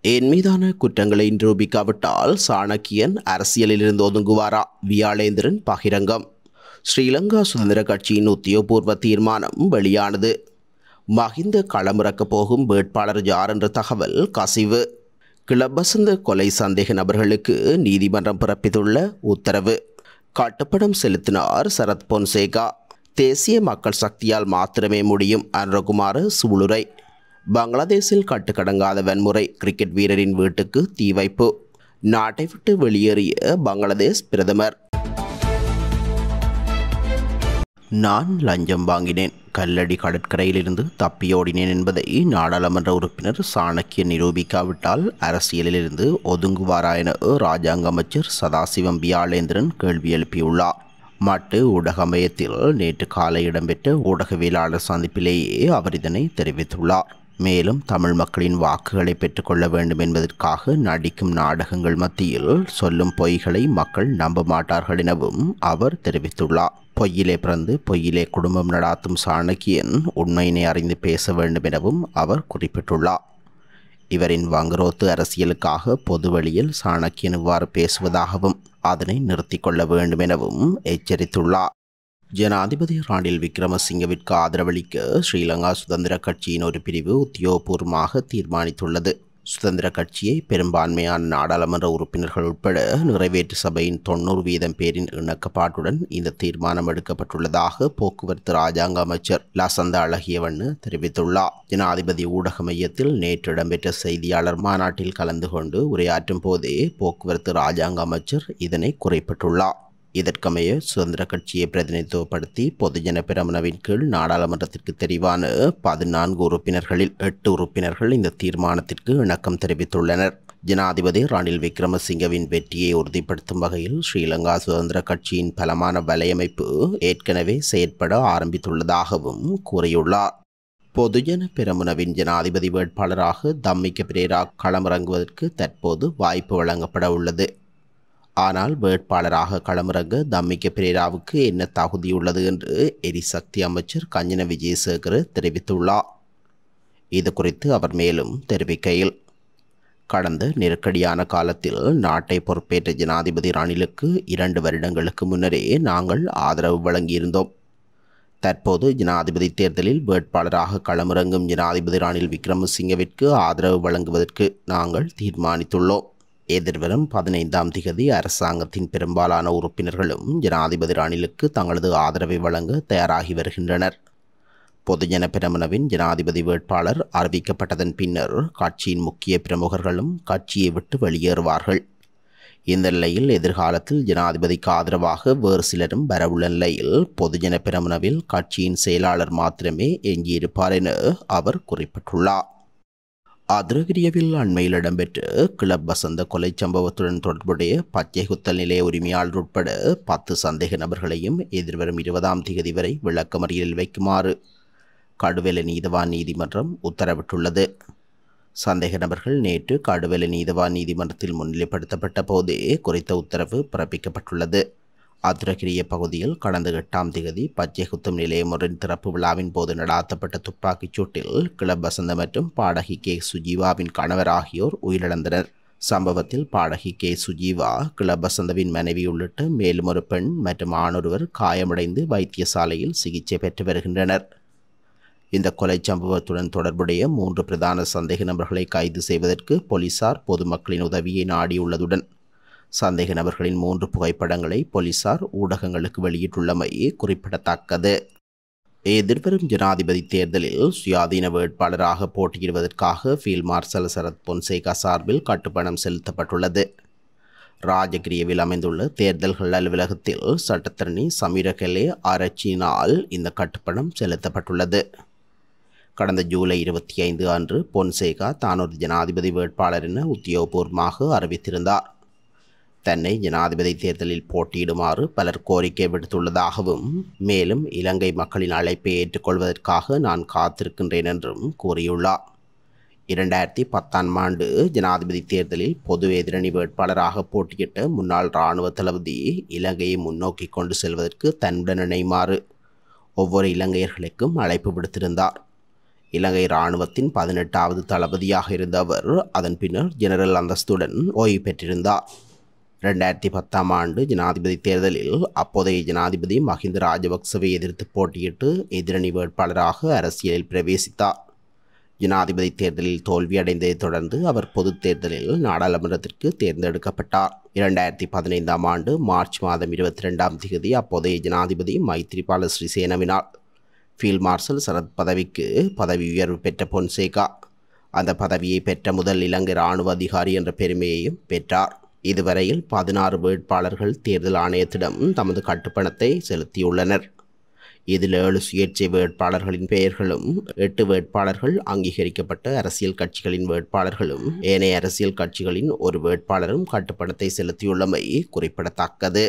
என் மீதான குற்றங்களை நிரூபிக்காவிட்டால் சாணக்கியன் அரசியலிலிருந்து ஒதுங்குவாரா? வியாழேந்திரன் பகிரங்கம். ஸ்ரீலங்கா சுதந்திர கட்சியின் உத்தியோகபூர்வ தீர்மானம் வெளியானது. மஹிந்த களமிறக்கப் போகும் வேட்பாளர் யார் என்ற தகவல் கசிவு. கிளப்பசந்த கொலை சந்தேக நபர்களுக்கு நீதிமன்றம் பிறப்பித்துள்ள உத்தரவு. கட்டுப்படம் செலுத்தினார் சரத் பொன்சேகா. தேசிய மக்கள் சக்தியால் மாத்திரமே முடியும் அனுரகுமார சூளுரை. பங்களாதேஷில் கட்டுக்கடங்காத வன்முறை. கிரிக்கெட் வீரரின் வீட்டுக்கு தீ வைப்பு. நாட்டை விட்டு வெளியேறிய பங்களாதேஷ் பிரதமர். நான் லஞ்சம் வாங்கினேன், கல்லடி கடற்கரையிலிருந்து தப்பியோடினேன் என்பதை நாடாளுமன்ற உறுப்பினர் சாணக்கியன் நிரூபிக்காவிட்டால் அரசியலிலிருந்து ஒதுங்குவாரா என இராஜாங்க அமைச்சர் சதாசிவம் வியாழேந்திரன் கேள்வி எழுப்பியுள்ளார். மட்டு ஊடக மையத்தில் நேற்று காலை இடம்பெற்ற ஊடகவியலாளர் சந்திப்பிலேயே அவர் இதனை தெரிவித்துள்ளார். மேலும் தமிழ் மக்களின் வாக்குகளை பெற்றுக்கொள்ள வேண்டும் என்பதற்காக நடிக்கும் நாடகங்கள் மத்தியில் சொல்லும் பொய்களை மக்கள் நம்ப மாட்டார்கள் எனவும் அவர் தெரிவித்துள்ளார். பொய்யிலே பிறந்து பொய்யிலே குடும்பம் நடாத்தும் சாணக்கியன் உண்மையினை அறிந்து பேச வேண்டும் எனவும் அவர் குறிப்பிட்டுள்ளார். இவரின் வங்குரோத்து அரசியலுக்காக பொதுவெளியில் சாணக்கியன் இவ்வாறு பேசுவதாகவும் அதனை நிறுத்திக் கொள்ள வேண்டும் எனவும் எச்சரித்துள்ளார். ஜனாதிபதி ரணில் விக்ரமசிங்கவிற்கு ஆதரவளிக்க ஸ்ரீலங்கா சுதந்திர கட்சியின் ஒரு பிரிவு உத்தியோகபூர்வமாக தீர்மானித்துள்ளது. சுதந்திர கட்சியை பெரும்பான்மையான நாடாளுமன்ற உறுப்பினர்கள் உட்பட நிறைவேற்று சபையின் 90% பேரின் இணக்கப்பாட்டுடன் இந்த தீர்மானம் எடுக்கப்பட்டுள்ளதாக போக்குவரத்து இராஜாங்க அமைச்சர் லசந்த அழகியவண்ணு தெரிவித்துள்ளார். ஜனாதிபதி ஊடக மையத்தில் நேற்று இடம்பெற்ற செய்தியாளர் மாநாட்டில் கலந்து கொண்டு உரையாற்றும் போதே போக்குவரத்து இராஜாங்க அமைச்சர் இதனை குறிப்பிட்டுள்ளார். இதற்கமைய சுதந்திர கட்சியை பிரதிநிதித்துவப்படுத்தி பொதுஜன பெரமுனவின் கீழ் நாடாளுமன்றத்திற்கு தெரிவான 14 உறுப்பினர்களில் 8 உறுப்பினர்கள் இந்த தீர்மானத்திற்கு இணக்கம் தெரிவித்துள்ளனர். ஜனாதிபதி ரணில் விக்ரமசிங்கவின் வெற்றியை உறுதிப்படுத்தும் வகையில் ஸ்ரீலங்கா சுதந்திர கட்சியின் பலமான வலையமைப்பு ஏற்கனவே செயற்பட ஆரம்பித்துள்ளதாகவும் கூறியுள்ளார். பொதுஜன பெரமுனவின் ஜனாதிபதி வேட்பாளராக தம்மிக்க பிரேரா களமிறங்குவதற்கு தற்போது வாய்ப்பு வழங்கப்பட உள்ளது. ஆனால் வேட்பாளராக களமிறங்க தம்மிக்க பிரேராவுக்கு என்ன தகுதியுள்ளது என்று எரிசக்தி அமைச்சர் கஞ்சன விஜயசேகர தெரிவித்துள்ளார். இது குறித்து அவர் மேலும் தெரிவிக்கையில், கடந்த நெருக்கடியான காலத்தில் நாட்டை பொறுப்பேற்ற ஜனாதிபதி ரணிலுக்கு 2 வருடங்களுக்கு முன்னரே நாங்கள் ஆதரவு வழங்கியிருந்தோம். தற்போது ஜனாதிபதி தேர்தலில் வேட்பாளராக களமிறங்கும் ஜனாதிபதி ரணில் விக்ரமசிங்கவிற்கு ஆதரவு வழங்குவதற்கு நாங்கள் தீர்மானித்துள்ளோம். எதிர்வரும் 15ஆம் திகதி அரசாங்கத்தின் பெரும்பாலான உறுப்பினர்களும் ஜனாதிபதி ரணிலுக்கு தங்களது ஆதரவை வழங்க தயாராகி வருகின்றனர். பொதுஜன பெரமுனவின் ஜனாதிபதி வேட்பாளர் அறிவிக்கப்பட்டதன் பின்னர் கட்சியின் முக்கிய பிரமுகர்களும் கட்சியை விட்டு வெளியேறுவார்கள். இந்த நிலையில் எதிர்காலத்தில் ஜனாதிபதிக்கு ஆதரவாக வேறு சிலரும் வரவுள்ள நிலையில் பொதுஜன பெரமுனவில் கட்சியின் செயலாளர் மாத்திரமே எஞ்சியிருப்பார் என அவர் குறிப்பிட்டுள்ளார். அதிரகிரியவில் அண்மையில் இடம்பெற்ற கிளப் வசந்த கொலை சம்பவத்துடன் தொடர்புடைய பச்சைகுத்தல் நிலைய உரிமையாளர் உட்பட 10 சந்தேக நபர்களையும் எதிர்வரும் 20ஆம் திகதி வரை விளக்கமறியலில் வைக்குமாறு கடுவெல நீதவான் நீதிமன்றம் உத்தரவிட்டுள்ளது. சந்தேக நபர்கள் நேற்று கடுவெல நீதவான் நீதிமன்றத்தில் முன்னிலைப்படுத்தப்பட்ட போதே குறித்த உத்தரவு பிறப்பிக்கப்பட்டுள்ளது. அதிரகிரிய பகுதியில் கடந்த 8ஆம் திகதி பச்சை குத்தும் நிலையம் ஒன்றின் திறப்பு விழாவின் போது நடாத்தப்பட்ட துப்பாக்கிச் சூட்டில் கிளப் வசந்த மற்றும் பாடகி கே சுஜீவாவின் கணவர் ஆகியோர் உயிரிழந்தனர். சம்பவத்தில் பாடகி கே சுஜீவா, கிளப் வசந்தவின் மனைவி உள்ளிட்ட மேலும் ஒரு பெண் மற்றும் ஆணொருவர் காயமடைந்து வைத்தியசாலையில் சிகிச்சை பெற்று வருகின்றனர். இந்த கொலை சம்பவத்துடன் தொடர்புடைய 3 பிரதான சந்தேக நபர்களை கைது செய்வதற்கு போலீசார் பொதுமக்களின் உதவியை நாடியுள்ளதுடன் சந்தேக நபர்களின் 3 புகைப்படங்களை போலீசார் ஊடகங்களுக்கு வெளியிட்டுள்ளமை குறிப்பிடத்தக்கது. எதிர்வரும் ஜனாதிபதி தேர்தலில் சுயாதீன வேட்பாளராக போட்டியிடுவதற்காக ஃபீல்ட் மார்ஷல் சரத் பொன்சேகா சார்பில் கட்டுப்பணம் செலுத்தப்பட்டுள்ளது. ராஜகிரியவில் அமைந்துள்ள தேர்தல்கள் அலுவலகத்தில் சட்டத்தரணி சமீர கெலே ஆராய்ச்சியினால் இந்த கட்டுப்பணம் செலுத்தப்பட்டுள்ளது. கடந்த ஜூலை 25 அன்று பொன்சேகா தான் ஒரு ஜனாதிபதி வேட்பாளர் என உத்தியோகபூர்வமாக அறிவித்திருந்தார். தன்னை ஜனாதிபதி தேர்தலில் போட்டியிடுமாறு பலர் கோரிக்கை விடுத்துள்ளதாகவும் மேலும் இலங்கை மக்களின் அழைப்பை ஏற்றுக்கொள்வதற்காக நான் காத்திருக்கின்றேன் என்றும் கூறியுள்ளார். 2010ஆம் ஆண்டு ஜனாதிபதி தேர்தலில் பொது எதிரணி வேட்பாளராக போட்டியிட்ட முன்னாள் இராணுவ தளபதி இலங்கையை முன்னோக்கி கொண்டு செல்வதற்கு தன்னுடன் இணையுமாறு ஒவ்வொரு இலங்கையர்களுக்கும் அழைப்பு விடுத்திருந்தார். இலங்கை இராணுவத்தின் 18வது தளபதியாக இருந்த அவர் அதன் பின்னர் ஜெனரல் அந்தஸ்துடன் ஓய்வு பெற்றிருந்தார். 2010ஆம் ஆண்டு ஜனாதிபதி தேர்தலில் அப்போதைய ஜனாதிபதி மஹிந்த ராஜபக்சவை எதிர்த்து போட்டியிட்டு எதிரணி வேட்பாளராக அரசியலில் பிரவேசித்தார். ஜனாதிபதி தேர்தலில் தோல்வியடைந்ததைத் தொடர்ந்து அவர் பொதுத் தேர்தலில் நாடாளுமன்றத்திற்கு தேர்ந்தெடுக்கப்பட்டார். 2015ஆம் ஆண்டு மார்ச் மாதம் 22ஆம் தேதி அப்போதைய ஜனாதிபதி மைத்ரிபால சிறிசேனவினால் ஃபீல்ட் மார்ஷல் சரத் பதவிக்கு பதவி உயர்வு பெற்ற பொன்சேகா அந்த பதவியை பெற்ற முதல் இலங்கை இராணுவ அதிகாரி என்ற பெருமையையும் பெற்றார். இதுவரையில் 16 வேட்பாளர்கள் தேர்தல் ஆணையத்திடம் தமது கட்டுப்பணத்தை செலுத்தியுள்ளனர். இதில் 7 சுயேட்சை வேட்பாளர்களின் பெயர்களும் 8 வேட்பாளர்கள் அங்கீகரிக்கப்பட்ட அரசியல் கட்சிகளின் வேட்பாளர்களும் ஏனைய அரசியல் கட்சிகளின் ஒரு வேட்பாளரும் கட்டுப்பணத்தை செலுத்தியுள்ளமை குறிப்பிடத்தக்கது.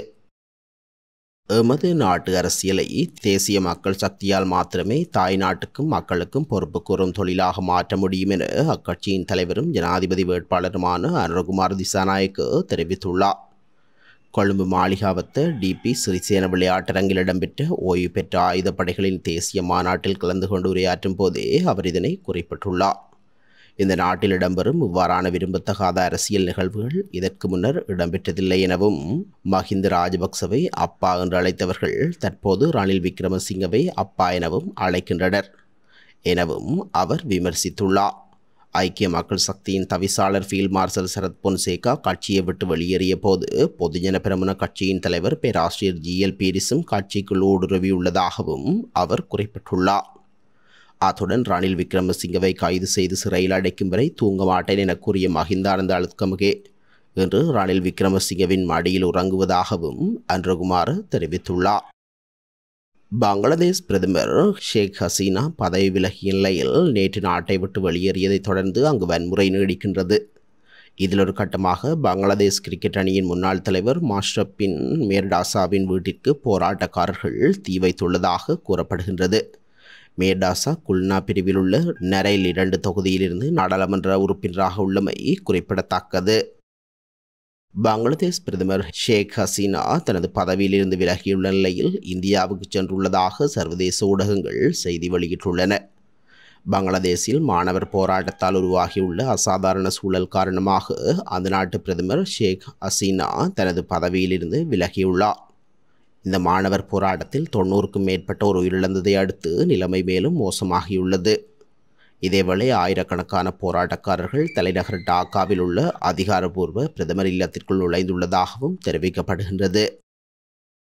எமது நாட்டு அரசியலை தேசிய மக்கள் சக்தியால் மாத்திரமே தாய் நாட்டுக்கும் மக்களுக்கும் பொறுப்பு கூறும் தொழிலாக மாற்ற முடியும் என அக்கட்சியின் தலைவரும் ஜனாதிபதி வேட்பாளருமான அனுரகுமார் திசாநாயக்க தெரிவித்துள்ளார். கொழும்பு மாளிகாவத்த டிபி சிறிசேன விளையாட்டரங்கில் இடம்பெற்ற ஓய்வு பெற்ற ஆயுதப்படைகளின் தேசிய மாநாட்டில் கலந்து கொண்டு உரையாற்றும் போதே அவர் இதனை குறிப்பிட்டுள்ளார். இந்த நாட்டில் இடம்பெறும் இவ்வாறான விரும்பத்தகாத அரசியல் நிகழ்வுகள் இதற்கு முன்னர் இடம்பெற்றதில்லை எனவும் மஹிந்த ராஜபக்சவை அப்பா என்று அழைத்தவர்கள் தற்போது ரணில் விக்ரமசிங்கவை அப்பா எனவும் அழைக்கின்றனர் எனவும் அவர் விமர்சித்துள்ளார். ஐக்கிய மக்கள் சக்தியின் தவிசாளர் ஃபீல்ட் மார்ஷல் சரத் பொன்சேகா கட்சியை விட்டு வெளியேறிய போது பொதுஜன பெரமுன கட்சியின் தலைவர் பேராசிரியர் ஜிஎல் பீரிஸும் கட்சிக்குள் ஊடுருவியுள்ளதாகவும் அவர் குறிப்பிட்டுள்ளார். அத்துடன் ரணில் விக்ரமசிங்கவை கைது செய்து சிறையில் அடைக்கும் வரை தூங்க மாட்டேன் என கூறிய மஹிந்தானந்த அழுத்கமகே என்று ரணில் விக்ரமசிங்கவின் மடியில் உறங்குவதாகவும் அனுரகுமார் தெரிவித்துள்ளார். பங்களாதேஷ் பிரதமர் ஷேக் ஹசீனா பதவி விலகிய நிலையில் நேற்று நாட்டை விட்டு வெளியேறியதைத் தொடர்ந்து அங்கு வன்முறை நீடிக்கின்றது. இதில் ஒரு கட்டமாக பங்களாதேஷ் கிரிக்கெட் அணியின் முன்னாள் தலைவர் மாஷ்ரப் பின் மேர்டாசாவின் வீட்டிற்கு போராட்டக்காரர்கள் தீ வைத்துள்ளதாக கூறப்படுகின்றது. மேர்டாசா குல்னா பிரிவில் உள்ள நரைல் 2 தொகுதியிலிருந்து நாடாளுமன்ற உறுப்பினராக உள்ளமை குறிப்பிடத்தக்கது. பங்களாதேஷ் பிரதமர் ஷேக் ஹசீனா தனது பதவியிலிருந்து விலகியுள்ள நிலையில் இந்தியாவுக்கு சென்றுள்ளதாக சர்வதேச ஊடகங்கள் செய்தி வெளியிட்டுள்ளன. பங்களாதேஷில் மாணவர் போராட்டத்தால் உருவாகியுள்ள அசாதாரண சூழல் காரணமாக அந்த நாட்டு பிரதமர் ஷேக் ஹசீனா தனது பதவியிலிருந்து விலகியுள்ளார். இந்த மாணவர் போராட்டத்தில் 90க்கும் மேற்பட்டோர் உயிரிழந்ததை அடுத்து நிலைமை மேலும் மோசமாகியுள்ளது. இதேவேளை ஆயிரக்கணக்கான போராட்டக்காரர்கள் தலைநகர் டாக்காவில் உள்ள அதிகாரப்பூர்வ பிரதமர் இல்லத்திற்குள் நுழைந்துள்ளதாகவும் தெரிவிக்கப்படுகின்றது.